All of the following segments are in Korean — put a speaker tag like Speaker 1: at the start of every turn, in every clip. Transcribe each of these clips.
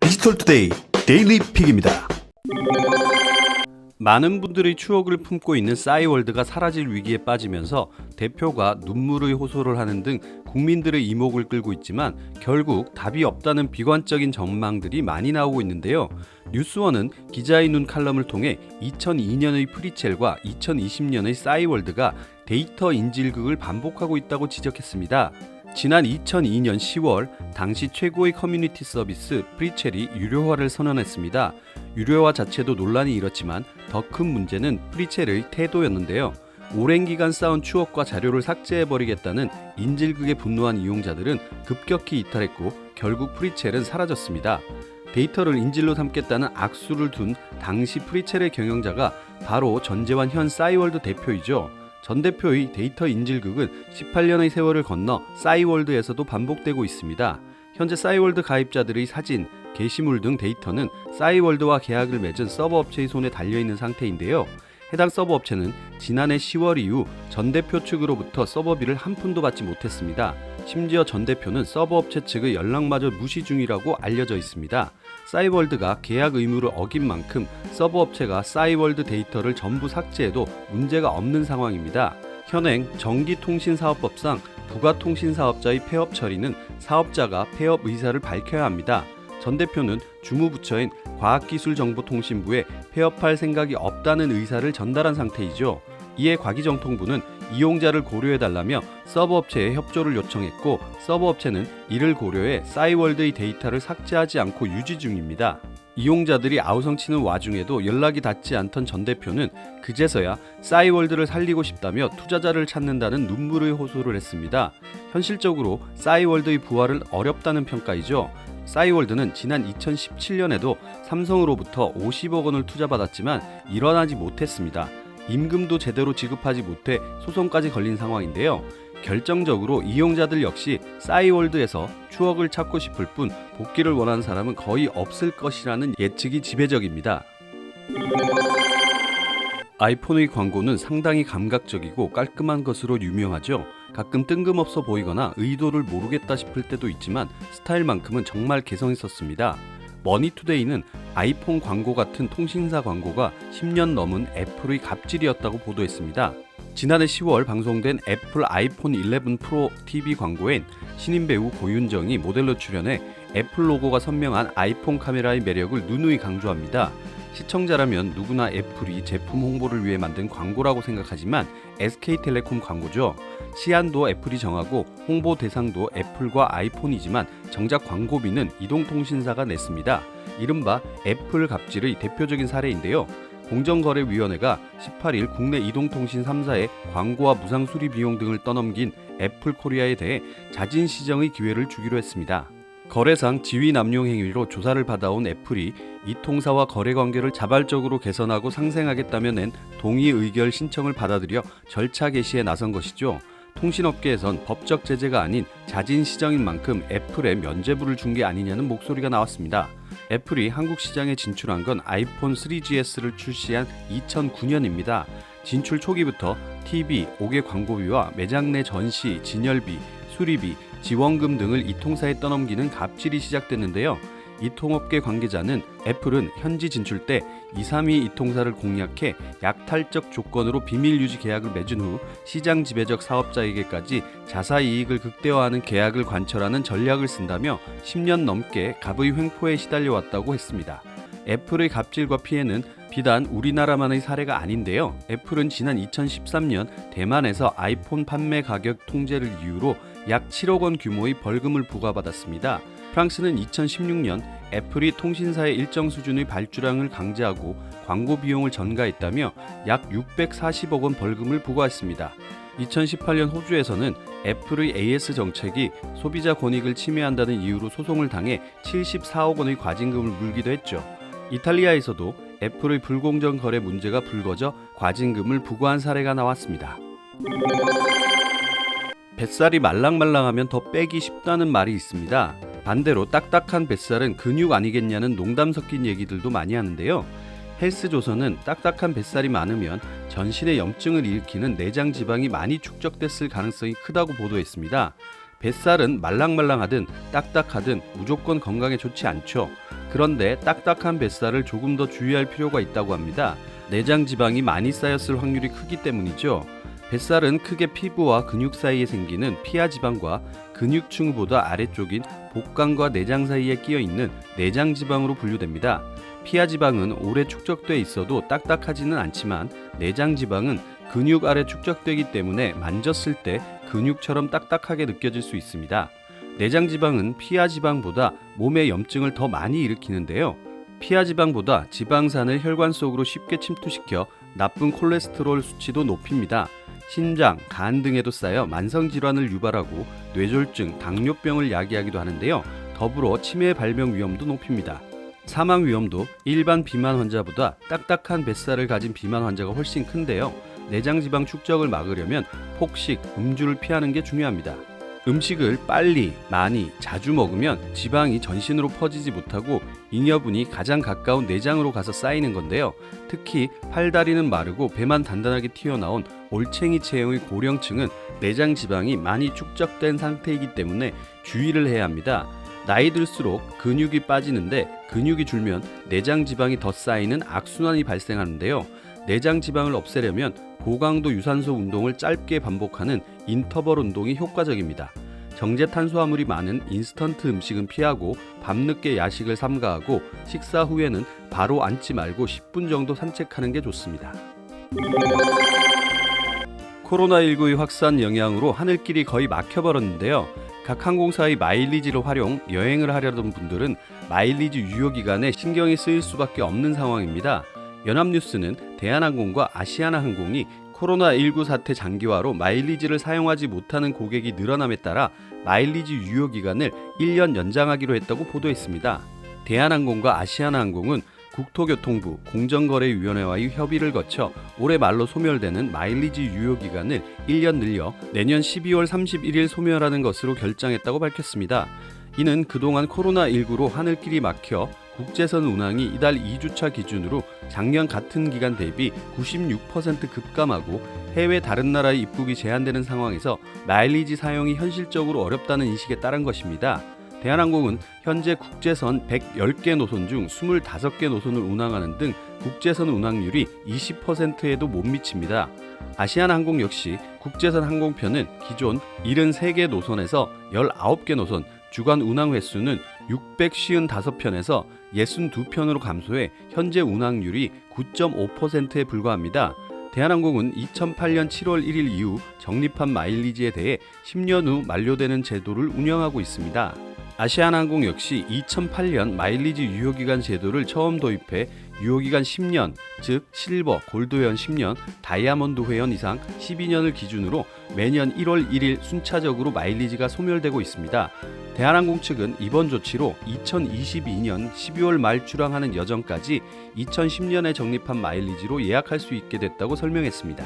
Speaker 1: 디지털투데이 데일리 픽입니다.
Speaker 2: 많은 분들이 추억을 품고 있는 싸이월드가 사라질 위기에 빠지면서 대표가 눈물의 호소를 하는 등 국민들의 이목을 끌고 있지만 결국 답이 없다는 비관적인 전망들이 많이 나오고 있는데요. 뉴스원은 기자의 눈 칼럼을 통해 2002년의 프리첼과 2020년의 싸이월드가 데이터 인질극을 반복하고 있다고 지적했습니다. 지난 2002년 10월 당시 최고의 커뮤니티 서비스 프리첼이 유료화를 선언했습니다. 유료화 자체도 논란이 일었지만 더 큰 문제는 프리첼의 태도였는데요. 오랜 기간 쌓은 추억과 자료를 삭제해버리겠다는 인질극에 분노한 이용자들은 급격히 이탈했고 결국 프리첼은 사라졌습니다. 데이터를 인질로 삼겠다는 악수를 둔 당시 프리첼의 경영자가 바로 전재환 현 싸이월드 대표이죠. 전 대표의 데이터 인질극은 18년의 세월을 건너 싸이월드에서도 반복되고 있습니다. 현재 싸이월드 가입자들의 사진, 게시물 등 데이터는 싸이월드와 계약을 맺은 서버업체의 손에 달려있는 상태인데요. 해당 서버업체는 지난해 10월 이후 전 대표 측으로부터 서버비를 한 푼도 받지 못했습니다. 심지어 전 대표는 서버업체 측의 연락마저 무시 중이라고 알려져 있습니다. 싸이월드가 계약 의무를 어긴 만큼 서버업체가 싸이월드 데이터를 전부 삭제해도 문제가 없는 상황입니다. 현행 전기통신사업법상 부가통신사업자의 폐업 처리는 사업자가 폐업 의사를 밝혀야 합니다. 전 대표는 주무부처인 과학기술정보통신부에 폐업할 생각이 없다는 의사를 전달한 상태이죠. 이에 과기정통부는 이용자를 고려해달라며 서버업체에 협조를 요청했고 서버업체는 이를 고려해 싸이월드의 데이터를 삭제하지 않고 유지 중입니다. 이용자들이 아우성치는 와중에도 연락이 닿지 않던 전 대표는 그제서야 싸이월드를 살리고 싶다며 투자자를 찾는다는 눈물의 호소를 했습니다. 현실적으로 싸이월드의 부활은 어렵다는 평가이죠. 싸이월드는 지난 2017년에도 삼성으로부터 50억 원을 투자받았지만 일어나지 못했습니다. 임금도 제대로 지급하지 못해 소송까지 걸린 상황인데요. 결정적으로 이용자들 역시 싸이월드에서 추억을 찾고 싶을 뿐 복귀를 원하는 사람은 거의 없을 것이라는 예측이 지배적입니다. 아이폰의 광고는 상당히 감각적이고 깔끔한 것으로 유명하죠. 가끔 뜬금없어 보이거나 의도를 모르겠다 싶을 때도 있지만 스타일만큼은 정말 개성 있었습니다. 머니투데이는 아이폰 광고 같은 통신사 광고가 10년 넘은 애플의 갑질이었다고 보도했습니다. 지난해 10월 방송된 애플 아이폰 11 프로 TV 광고엔 신인 배우 고윤정이 모델로 출연해 애플 로고가 선명한 아이폰 카메라의 매력을 누누이 강조합니다. 시청자라면 누구나 애플이 제품 홍보를 위해 만든 광고라고 생각하지만 SK텔레콤 광고죠. 시안도 애플이 정하고 홍보 대상도 애플과 아이폰이지만 정작 광고비는 이동통신사가 냈습니다. 이른바 애플 갑질의 대표적인 사례인데요. 공정거래위원회가 18일 국내 이동통신 3사에 광고와 무상 수리 비용 등을 떠넘긴 애플코리아에 대해 자진 시정의 기회를 주기로 했습니다. 거래상 지위 남용 행위로 조사를 받아온 애플이 이 통사와 거래 관계를 자발적으로 개선하고 상생하겠다며 낸 동의 의결 신청을 받아들여 절차 개시에 나선 것이죠. 통신업계에선 법적 제재가 아닌 자진 시정인 만큼 애플에 면죄부를 준 게 아니냐는 목소리가 나왔습니다. 애플이 한국 시장에 진출한 건 아이폰 3GS를 출시한 2009년입니다. 진출 초기부터 TV, 5개 광고비와 매장 내 전시, 진열비, 수리비, 지원금 등을 이 통사에 떠넘기는 갑질이 시작됐는데요. 이 통업계 관계자는 애플은 현지 진출 때 2, 3위 이 통사를 공략해 약탈적 조건으로 비밀 유지 계약을 맺은 후 시장 지배적 사업자에게까지 자사 이익을 극대화하는 계약을 관철하는 전략을 쓴다며 10년 넘게 갑의 횡포에 시달려왔다고 했습니다. 애플의 갑질과 피해는 비단 우리나라만의 사례가 아닌데요. 애플은 지난 2013년 대만에서 아이폰 판매 가격 통제를 이유로 약 7억 원 규모의 벌금을 부과받았습니다. 프랑스는 2016년 애플이 통신사의 일정 수준의 발주량을 강제하고 광고 비용을 전가했다며 약 640억 원 벌금을 부과했습니다. 2018년 호주에서는 애플의 AS 정책이 소비자 권익을 침해한다는 이유로 소송을 당해 74억 원의 과징금을 물기도 했죠. 이탈리아에서도 애플의 불공정 거래 문제가 불거져 과징금을 부과한 사례가 나왔습니다. 뱃살이 말랑말랑하면 더 빼기 쉽다는 말이 있습니다. 반대로 딱딱한 뱃살은 근육 아니겠냐는 농담 섞인 얘기들도 많이 하는데요. 헬스조선은 딱딱한 뱃살이 많으면 전신에 염증을 일으키는 내장 지방이 많이 축적됐을 가능성이 크다고 보도했습니다. 뱃살은 말랑말랑하든 딱딱하든 무조건 건강에 좋지 않죠. 그런데 딱딱한 뱃살을 조금 더 주의할 필요가 있다고 합니다. 내장 지방이 많이 쌓였을 확률이 크기 때문이죠. 뱃살은 크게 피부와 근육 사이에 생기는 피하 지방과 근육층보다 아래쪽인 복강과 내장 사이에 끼어 있는 내장 지방으로 분류됩니다. 피하 지방은 오래 축적돼 있어도 딱딱하지는 않지만 내장 지방은 근육 아래 축적되기 때문에 만졌을 때 근육처럼 딱딱하게 느껴질 수 있습니다. 내장 지방은 피하 지방보다 몸의 염증을 더 많이 일으키는데요. 피하 지방보다 지방산을 혈관 속으로 쉽게 침투시켜 나쁜 콜레스테롤 수치도 높입니다. 심장, 간 등에도 쌓여 만성 질환을 유발하고 뇌졸중, 당뇨병을 야기하기도 하는데요. 더불어 치매 발병 위험도 높입니다. 사망 위험도 일반 비만 환자보다 딱딱한 뱃살을 가진 비만 환자가 훨씬 큰데요. 내장 지방 축적을 막으려면 폭식, 음주를 피하는 게 중요합니다. 음식을 빨리, 많이, 자주 먹으면 지방이 전신으로 퍼지지 못하고 잉여분이 가장 가까운 내장으로 가서 쌓이는 건데요. 특히 팔다리는 마르고 배만 단단하게 튀어나온 올챙이 체형의 고령층은 내장 지방이 많이 축적된 상태이기 때문에 주의를 해야 합니다. 나이 들수록 근육이 빠지는데 근육이 줄면 내장 지방이 더 쌓이는 악순환이 발생하는데요. 내장 지방을 없애려면 고강도 유산소 운동을 짧게 반복하는 인터벌 운동이 효과적입니다. 정제 탄수화물이 많은 인스턴트 음식은 피하고 밤늦게 야식을 삼가하고 식사 후에는 바로 앉지 말고 10분 정도 산책하는 게 좋습니다. 코로나19의 확산 영향으로 하늘길이 거의 막혀버렸는데요. 각 항공사의 마일리지를 활용 여행을 하려던 분들은 마일리지 유효기간에 신경이 쓰일 수밖에 없는 상황입니다. 연합뉴스는 대한항공과 아시아나항공이 코로나19 사태 장기화로 마일리지를 사용하지 못하는 고객이 늘어남에 따라 마일리지 유효기간을 1년 연장하기로 했다고 보도했습니다. 대한항공과 아시아나항공은 국토교통부 공정거래위원회와의 협의를 거쳐 올해 말로 소멸되는 마일리지 유효기간을 1년 늘려 내년 12월 31일 소멸하는 것으로 결정했다고 밝혔습니다. 이는 그동안 코로나19로 하늘길이 막혀 국제선 운항이 이달 2주차 기준으로 작년 같은 기간 대비 96% 급감하고 해외 다른 나라의 입국이 제한되는 상황에서 마일리지 사용이 현실적으로 어렵다는 인식에 따른 것입니다. 대한항공은 현재 국제선 110개 노선 중 25개 노선을 운항하는 등 국제선 운항률이 20%에도 못 미칩니다. 아시아나항공 역시 국제선 항공편은 기존 73개 노선에서 19개 노선, 주간 운항 횟수는 655편에서 62편으로 감소해 현재 운항률이 9.5%에 불과합니다. 대한항공은 2008년 7월 1일 이후 적립한 마일리지에 대해 10년 후 만료되는 제도를 운영하고 있습니다. 아시아나항공 역시 2008년 마일리지 유효기간 제도를 처음 도입해 유효기간 10년, 즉 실버, 골드회원 10년, 다이아몬드 회원 이상 12년을 기준으로 매년 1월 1일 순차적으로 마일리지가 소멸되고 있습니다. 대한항공 측은 이번 조치로 2022년 12월 말 출항하는 여정까지 2010년에 적립한 마일리지로 예약할 수 있게 됐다고 설명했습니다.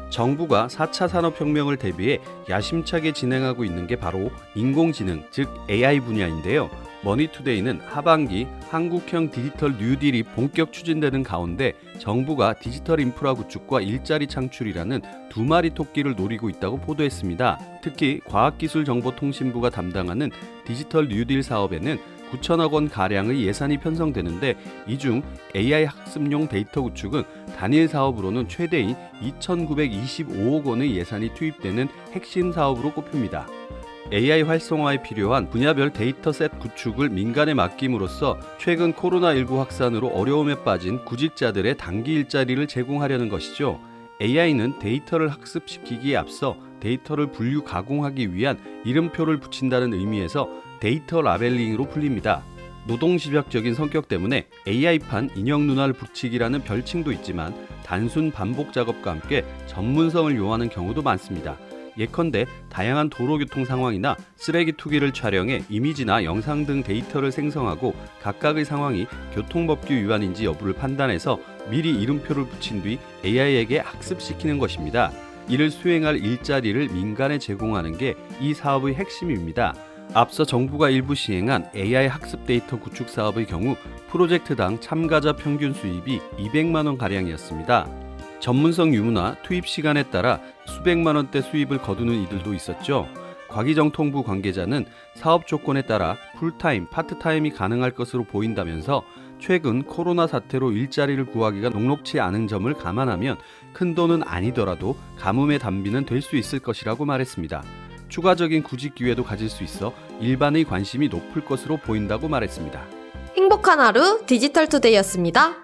Speaker 2: 정부가 4차 산업혁명을 대비해 야심차게 진행하고 있는 게 바로 인공지능, 즉 AI 분야인데요. 머니투데이는 하반기 한국형 디지털 뉴딜이 본격 추진되는 가운데 정부가 디지털 인프라 구축과 일자리 창출이라는 두 마리 토끼를 노리고 있다고 보도했습니다. 특히 과학기술정보통신부가 담당하는 디지털 뉴딜 사업에는 9천억 원 가량의 예산이 편성되는데 이 중 AI 학습용 데이터 구축은 단일 사업으로는 최대인 2,925억 원의 예산이 투입되는 핵심 사업으로 꼽힙니다. AI 활성화에 필요한 분야별 데이터셋 구축을 민간에 맡김으로써 최근 코로나19 확산으로 어려움에 빠진 구직자들의 단기 일자리를 제공하려는 것이죠. AI는 데이터를 학습시키기에 앞서 데이터를 분류 가공하기 위한 이름표를 붙인다는 의미에서 데이터 라벨링으로 불립니다. 노동집약적인 성격 때문에 AI판 인형 눈알 붙이기라는 별칭도 있지만 단순 반복 작업과 함께 전문성을 요하는 경우도 많습니다. 예컨대 다양한 도로교통 상황이나 쓰레기 투기를 촬영해 이미지나 영상 등 데이터를 생성하고 각각의 상황이 교통법규 위반인지 여부를 판단해서 미리 이름표를 붙인 뒤 AI에게 학습시키는 것입니다. 이를 수행할 일자리를 민간에 제공하는 게 이 사업의 핵심입니다. 앞서 정부가 일부 시행한 AI 학습 데이터 구축 사업의 경우 프로젝트당 참가자 평균 수입이 200만 원 가량이었습니다. 전문성 유무나 투입 시간에 따라 수백만 원대 수입을 거두는 이들도 있었죠. 곽희정 통부 관계자는 사업 조건에 따라 풀타임, 파트타임이 가능할 것으로 보인다면서 최근 코로나 사태로 일자리를 구하기가 녹록치 않은 점을 감안하면 큰돈은 아니더라도 가뭄의 단비는 될 수 있을 것이라고 말했습니다. 추가적인 구직 기회도 가질 수 있어 일반의 관심이 높을 것으로 보인다고 말했습니다.
Speaker 3: 행복한 하루 디지털투데이였습니다.